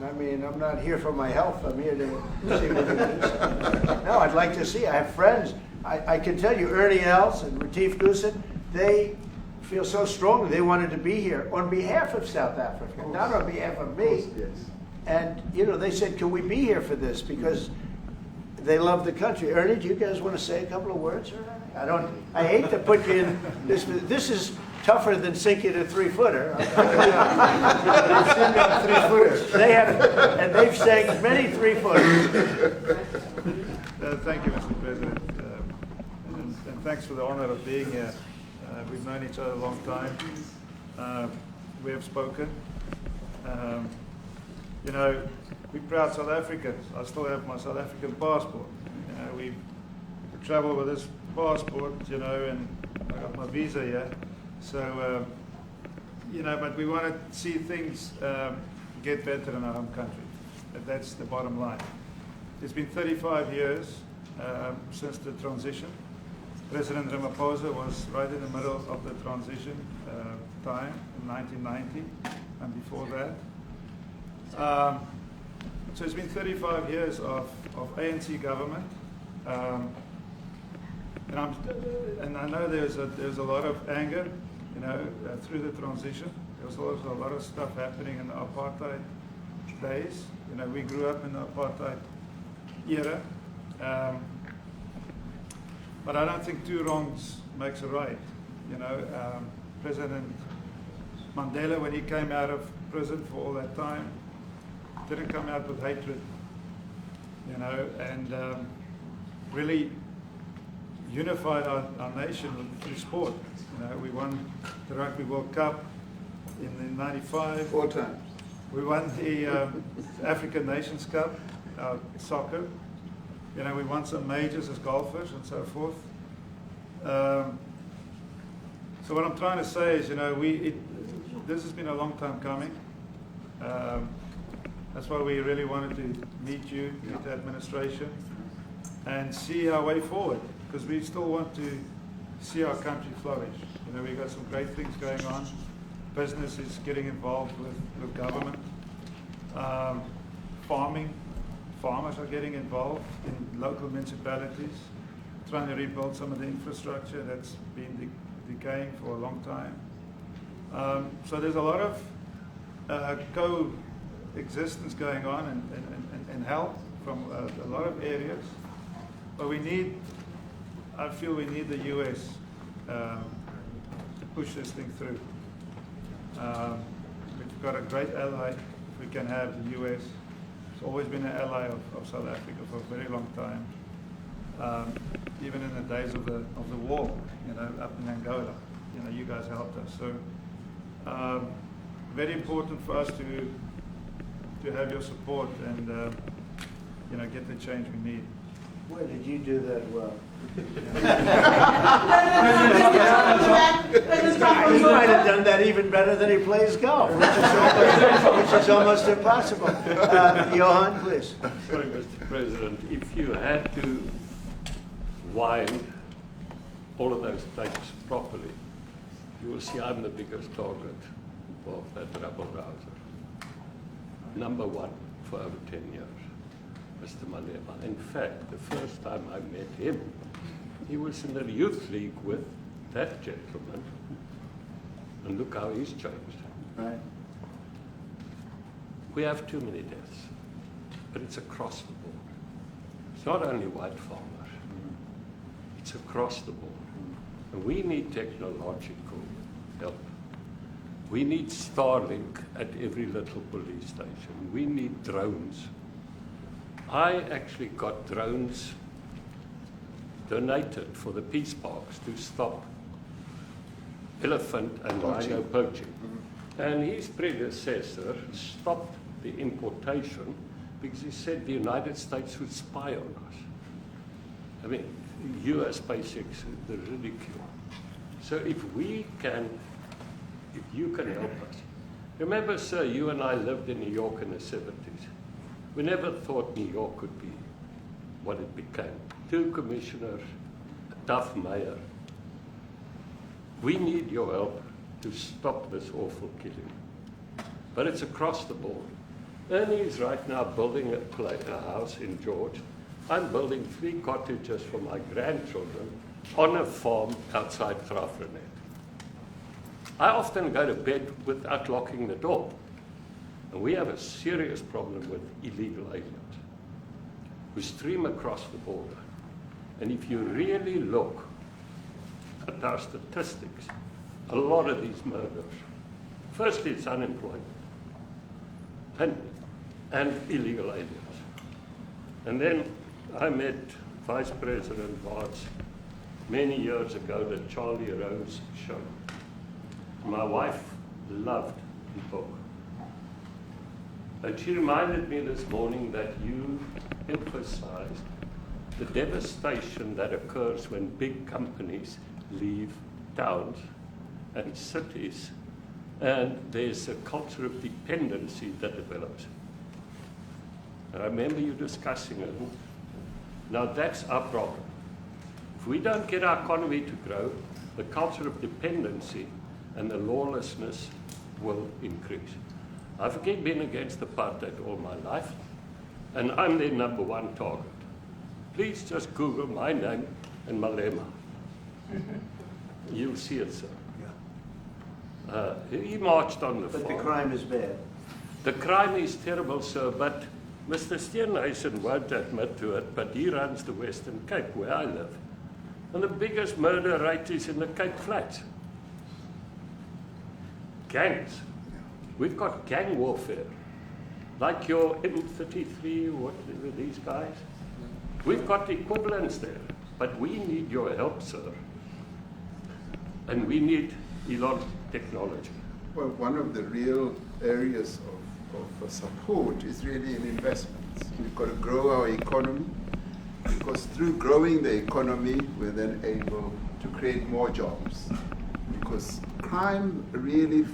I mean, I'm not here for my health. I'm here to see what it is. No, I'd like to see. I have friends. I can tell you, Ernie Els and Retief Goosen, they feel so strongly they wanted to be here on behalf of South Africa, not on behalf of me. Yes. And, you know, they said, can we be here for this? Because they love the country. Ernie, do you guys want to say a couple of words? I hate to put you in this. This is tougher than sinking a 3-footer. They have, and they've sank many 3-footers. Thank you, Mr. President. And thanks for the honor of being here. We've known each other a long time. We have spoken. You know, we're proud South Africans. I still have my South African passport. You know, we travel with this passport, you know, and I got my visa here. So, you know, but we want to see things get better in our home country. That's the bottom line. It's been 35 years since the transition. President Ramaphosa was right in the middle of the transition time in 1990 and before that. So it's been 35 years of ANC government, and I know there's a lot of anger, you know, through the transition. There was also a lot of stuff happening in the apartheid days. You know, we grew up in the apartheid era, but I don't think two wrongs makes a right. You know, President Mandela, when he came out of prison for all that time, didn't come out with hatred, you know, and really unified our nation through sport. You know, we won the Rugby World Cup in '95. 4 times. We won the African Nations Cup, soccer. You know, we won some majors as golfers and so forth. So what I'm trying to say is, you know, this has been a long time coming. That's why we really wanted to meet you, meet the administration, and see our way forward, because we still want to see our country flourish. You know, we've got some great things going on. Business is getting involved with government. Farmers are getting involved in local municipalities, trying to rebuild some of the infrastructure that's been decaying for a long time. So there's a lot of coexistence going on and help from a lot of areas. But I feel we need the US to push this thing through. We've got a great ally if we can have the US. It's always been an ally of South Africa for a very long time. Even in the days of the war, you know, up in Angola, you know, you guys helped us. So very important for us to have your support and you know, get the change we need. Boy, did you do that well. He might have done that even better than he plays golf, which is almost impossible. Johan, please. Sorry, Mr. President, if you had to wind all of those tapes properly, you will see I'm the biggest target of that rabble-rouser. Number one for over 10 years, Mr. Mandela. In fact, the first time I met him, he was in the youth league with that gentleman, and look how he's changed. Right. We have too many deaths, but it's across the board. It's not only white farmers, it's across the board. And we need technological help. We need Starlink at every little police station. We need drones. I actually got drones donated for the peace parks to stop elephant and rhino poaching. And his predecessor stopped the importation because he said the United States would spy on us. I mean, US basics, the ridicule. So if you can help us. Remember, sir, you and I lived in New York in the 70s. We never thought New York could be what it became. 2 commissioners, a tough mayor. We need your help to stop this awful killing. But it's across the board. Ernie is right now building a house in George. I'm building 3 cottages for my grandchildren on a farm outside Grafrenet. I often go to bed without locking the door. And we have a serious problem with illegal aliens who stream across the border. And if you really look at our statistics, a lot of these murders, firstly it's unemployment and illegal aliens. And then I met Vice President Bartz many years ago, the Charlie Rose show. My wife loved the book. And she reminded me this morning that you emphasized the devastation that occurs when big companies leave towns and cities, and there's a culture of dependency that develops. And I remember you discussing it. Now that's our problem. If we don't get our economy to grow, the culture of dependency and the lawlessness will increase. I've been against apartheid all my life, and I'm their #1 target. Please just Google my name and Malema. You'll see it, sir. He marched on the farm. But the crime is bad. The crime is terrible, sir, but Mr. Steenhuisen won't admit to it, but he runs the Western Cape, where I live. And the biggest murder rate is in the Cape Flats. Gangs. We've got gang warfare. Like your M33, whatever these guys. We've got equivalents there. But we need your help, sir. And we need Elon technology. Well, one of the real areas of support is really in investments. We've got to grow our economy, because through growing the economy, we're then able to create more jobs. Because crime really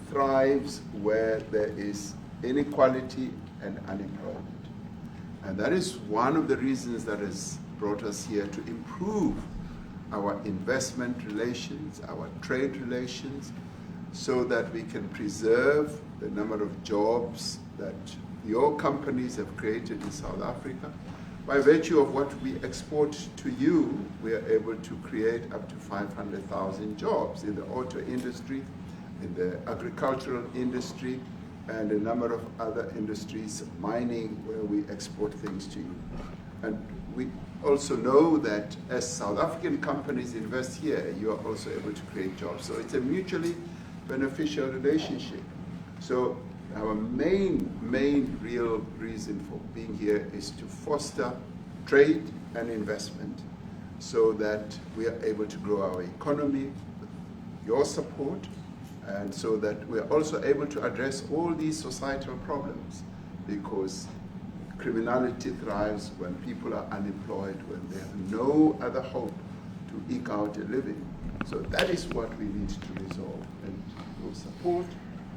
thrives where there is inequality and unemployment. And that is one of the reasons that has brought us here, to improve our investment relations, our trade relations, so that we can preserve the number of jobs that your companies have created in South Africa. By virtue of what we export to you, we are able to create up to 500,000 jobs in the auto industry, in the agricultural industry, and a number of other industries, mining, where we export things to you. And we also know that as South African companies invest here, you are also able to create jobs. So it's a mutually beneficial relationship. So our main real reason for being here is to foster trade and investment, so that we are able to grow our economy with your support, and so that we are also able to address all these societal problems, because criminality thrives when people are unemployed, when they have no other hope to eke out a living. So that is what we need to resolve. And your support,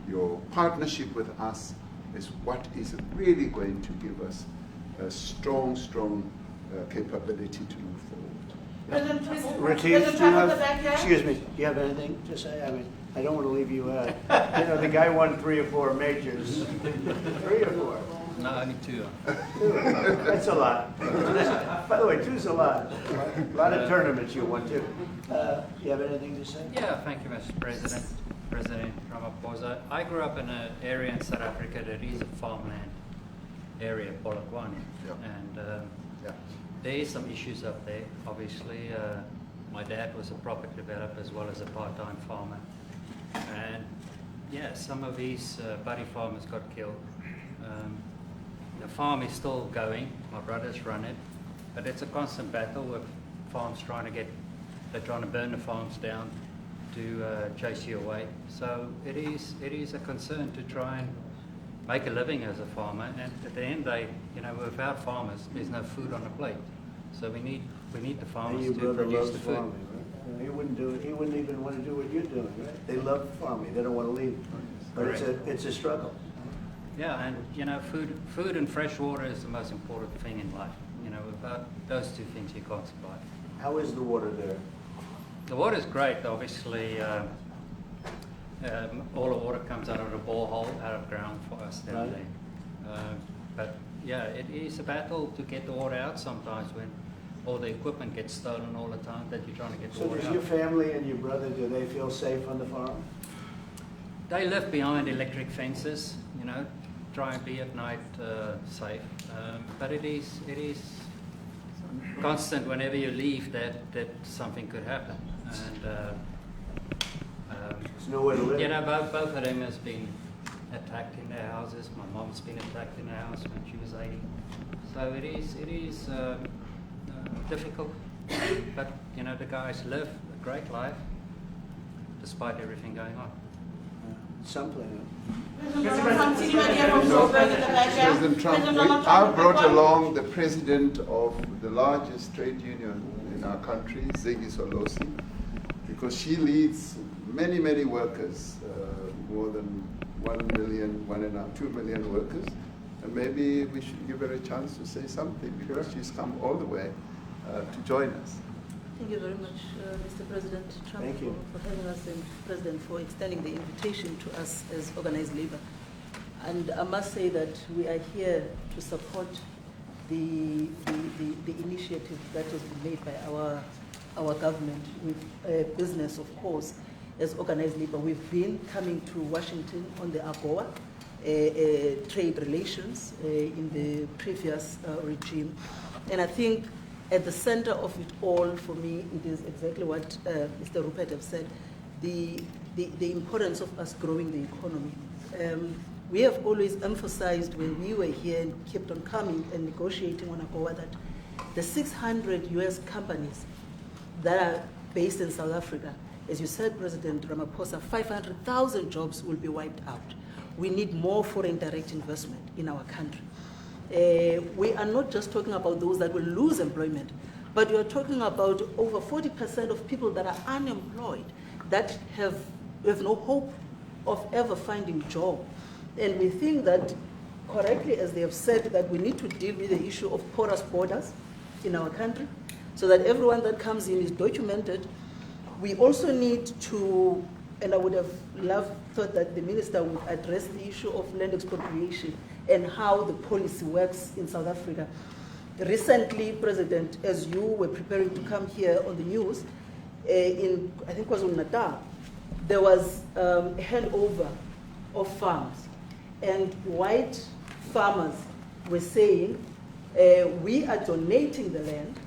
your partnership with us is what is really going to give us a strong capability to move forward. President, please, Retief, do you have, excuse me, do you have anything to say? I mean, I don't want to leave you out. You know, the guy won 3 or 4 majors. 3 or 4? No, only 2. That's a lot. By the way, 2's a lot. A lot of tournaments you won too. You have anything to say? Yeah, thank you, Mr. President. President Ramaphosa. I grew up in an area in South Africa that is a farmland area, Polokwane. And there is some issues up there. Obviously, my dad was a property developer as well as a part-time farmer. And yeah, some of these buddy farmers got killed. The farm is still going. My brothers run it, but it's a constant battle with farms they're trying to burn the farms down to chase you away. So it is a concern to try and make a living as a farmer. And at the end of the day, you know, without farmers, there's no food on the plate. So we need the farmers to produce the food. Farming, right? He wouldn't do it. He wouldn't even want to do what you're doing, right? They love farming. They don't want to leave. But it's a struggle. Yeah, and you know, food and fresh water is the most important thing in life. You know, without those 2 things, you can't survive. How is the water there? The water's great, obviously. All the water comes out of the borehole, out of ground for us down there. But yeah, it is a battle to get the water out sometimes when all the equipment gets stolen all the time that you're trying to get the So water does out. your family and your brother, do they feel safe on the farm? They live behind electric fences, you know, try and be at night safe. But it is constant whenever you leave that something could happen. And there's nowhere to live. you know, both of them has been attacked in their houses. My mom's been attacked in her house when she was 80. So it is difficult. But you know, the guys live a great life despite everything going on. Something. President Trump, I brought along the president of the largest trade union in our country, Ziggy Solosi, because she leads many, many workers, more than 1 million, 2 million workers. And maybe we should give her a chance to say something, because she's come all the way to join us. Thank you very much, Mr. President Trump, Thank you. for having us, and President, for extending the invitation to us as organized labor. And I must say that we are here to support the initiative that has been made by our government with business, of course, as organized labor. We've been coming to Washington on the AGOA trade relations in the previous regime. And I think at the center of it all, for me, it is exactly what Mr. Rupert have said, the importance of us growing the economy. We have always emphasized when we were here and kept on coming and negotiating on AGOA that the 600 US companies that are based in South Africa, as you said, President Ramaphosa, 500,000 jobs will be wiped out. We need more foreign direct investment in our country. We are not just talking about those that will lose employment, but we are talking about over 40% of people that are unemployed, that have no hope of ever finding a job. And we think that, correctly, as they have said, that we need to deal with the issue of porous borders in our country, so that everyone that comes in is documented. We also need to, and I would have thought that the minister would address the issue of land expropriation and how the policy works in South Africa. Recently, President, as you were preparing to come here on the news, in, I think it was in Natal, there was a handover of farms. And white farmers were saying, we are donating the land,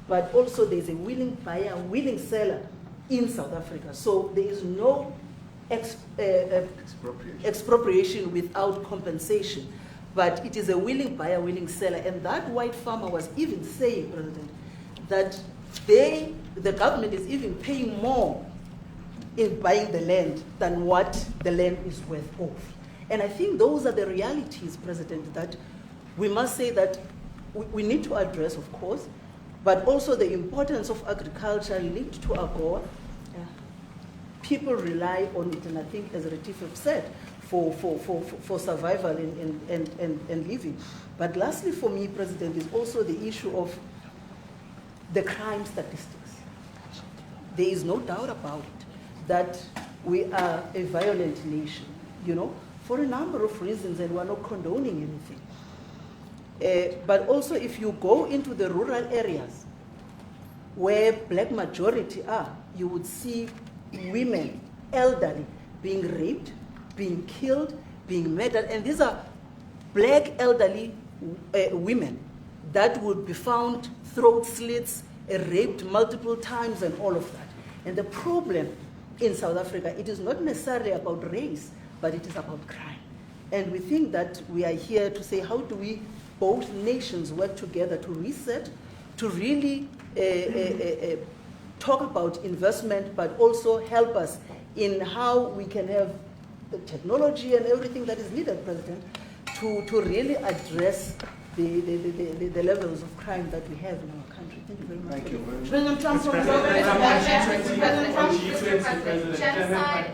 but also there's a willing buyer, willing seller in South Africa. So there is no expropriation without compensation, but it is a willing buyer, willing seller. And that white farmer was even saying, President, that the government is even paying more in buying the land than what the land is worth of. And I think those are the realities, President, that we must say that we need to address, of course, but also the importance of agriculture linked to AGOA. People rely on it, and I think, as Retief have said, for survival and living. But lastly for me, President, is also the issue of the crime statistics. There is no doubt about it that we are a violent nation, you know, for a number of reasons, and we're not condoning anything. But also, if you go into the rural areas where black majority are, you would see women, elderly, being raped, being killed, being murdered. And these are black elderly women that would be found throat slits, raped multiple times, and all of that. And the problem in South Africa, it is not necessarily about race, but it is about crime. And we think that we are here to say, how do we, both nations, work together to reset, to really talk about investment, but also help us in how we can have the technology and everything that is needed, President, to really address the levels of crime that we have in our country. Thank you very much. Thank you very much. President Trump,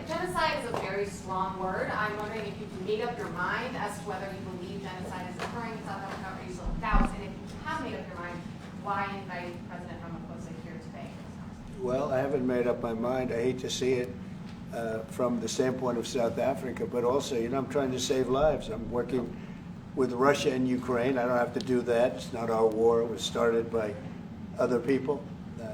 genocide is a very strong word. I'm wondering if you can make up your mind as to whether you believe genocide is occurring in South Africa, or you still doubt, and if you have made up your mind, why invite President Ramaphosa here today? Well, I haven't made up my mind. I hate to see it from the standpoint of South Africa, but also, you know, I'm trying to save lives. I'm working with Russia and Ukraine. I don't have to do that. It's not our war. It was started by other people. It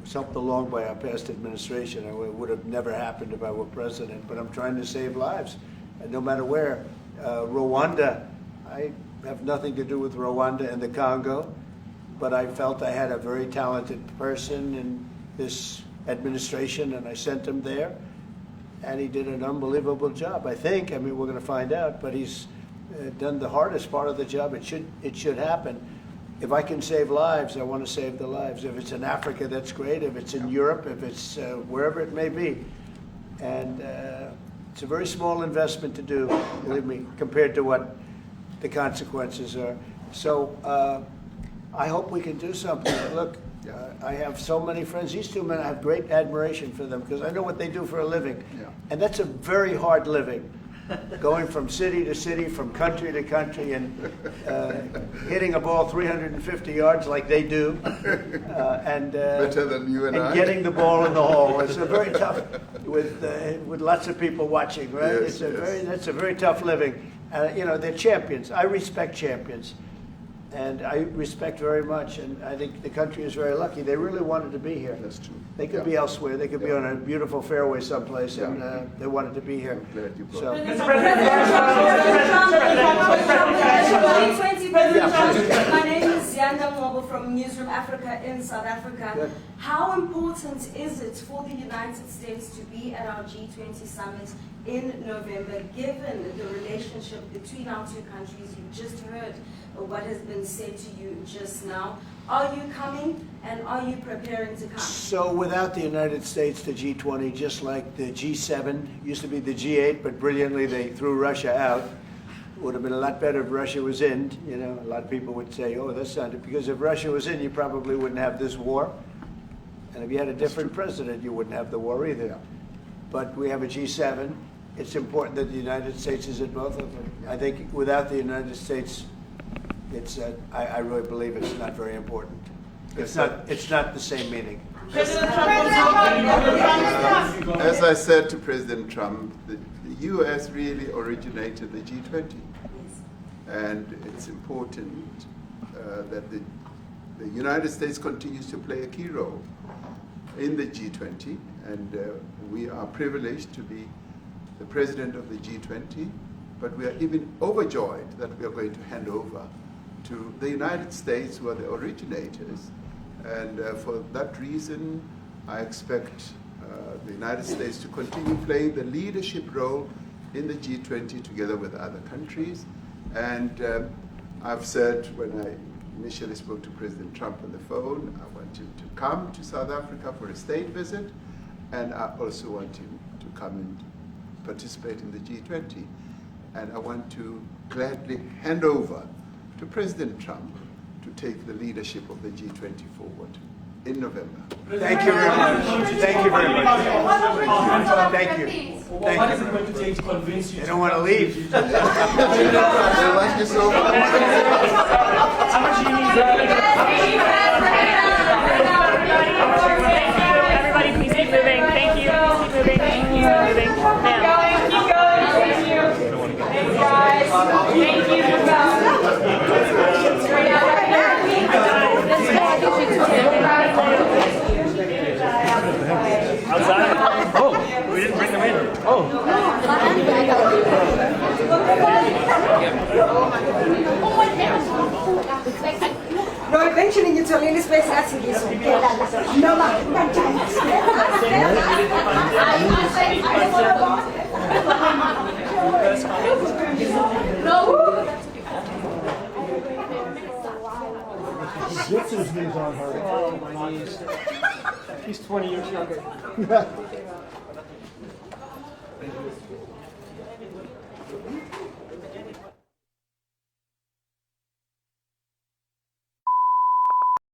was helped along by our past administration. It would have never happened if I were president, but I'm trying to save lives, and no matter where. Rwanda, I have nothing to do with Rwanda and the Congo, but I felt I had a very talented person in this administration, and I sent him there, and he did an unbelievable job, I think. I mean, we're going to find out, but he's done the hardest part of the job. It should happen. If I can save lives, I want to save the lives. If it's in Africa, that's great. If it's in Europe, if it's wherever it may be. And it's a very small investment to do, believe me, compared to what the consequences are. So I hope we can do something. Look, I have so many friends. These two men, I have great admiration for them because I know what they do for a living. Yeah. And that's a very hard living, going from city to city, from country to country, and hitting a ball 350 yards like they do. And better than you and I. Getting the ball in the hole. It's a very tough, with lots of people watching, right? Yes, That's a very tough living. You know, they're champions. I respect champions. And I respect very much, and I think the country is very lucky. They really wanted to be here. That's true. They could be elsewhere. They could be on a beautiful fairway someplace, and they wanted to be here. So. My name is Yanda Mobo from Newsroom Africa in South Africa. Good. How important is it for the United States to be at our G20 summit in November, given the relationship between our two countries? You've just heard what has been said to you just now. Are you coming, and are you preparing to come? So without the United States, the G20, just like the G7, used to be the G8, but brilliantly they threw Russia out. It would have been a lot better if Russia was in. You know, a lot of people would say, oh, that's not it. Because if Russia was in, you probably wouldn't have this war. And if you had a different president, you wouldn't have the war either. But we have a G7. It's important that the United States is at both of them. I think without the United States, it's I really believe it's not very important. It's not the same meaning. As I said to President Trump, the U.S. really originated the G20. And it's important that the United States continues to play a key role in the G20. And we are privileged to be the president of the G20, but we are even overjoyed that we are going to hand over to the United States, who are the originators. And for that reason, I expect the United States to continue playing the leadership role in the G20 together with other countries. And I've said when I initially spoke to President Trump on the phone, I want him to come to South Africa for a state visit, and I also want him to come and participate in the G20. And I want to gladly hand over to President Trump to take the leadership of the G20 forward in November. Thank you very much. Thank you very much. Thank you. What is it going to take to convince you? They don't want to leave. They like you so much. How much do you need? Everybody, please keep moving. Thank you. Keep moving. Keep moving. Keep going. Keep going. Thank you. Thanks, guys. Thank you. Outside? Oh, we didn't bring them in. Oh. No, eventually you tell me space asking this. No, Nixon's knees on her. Oh, my knees. He's 20 years younger.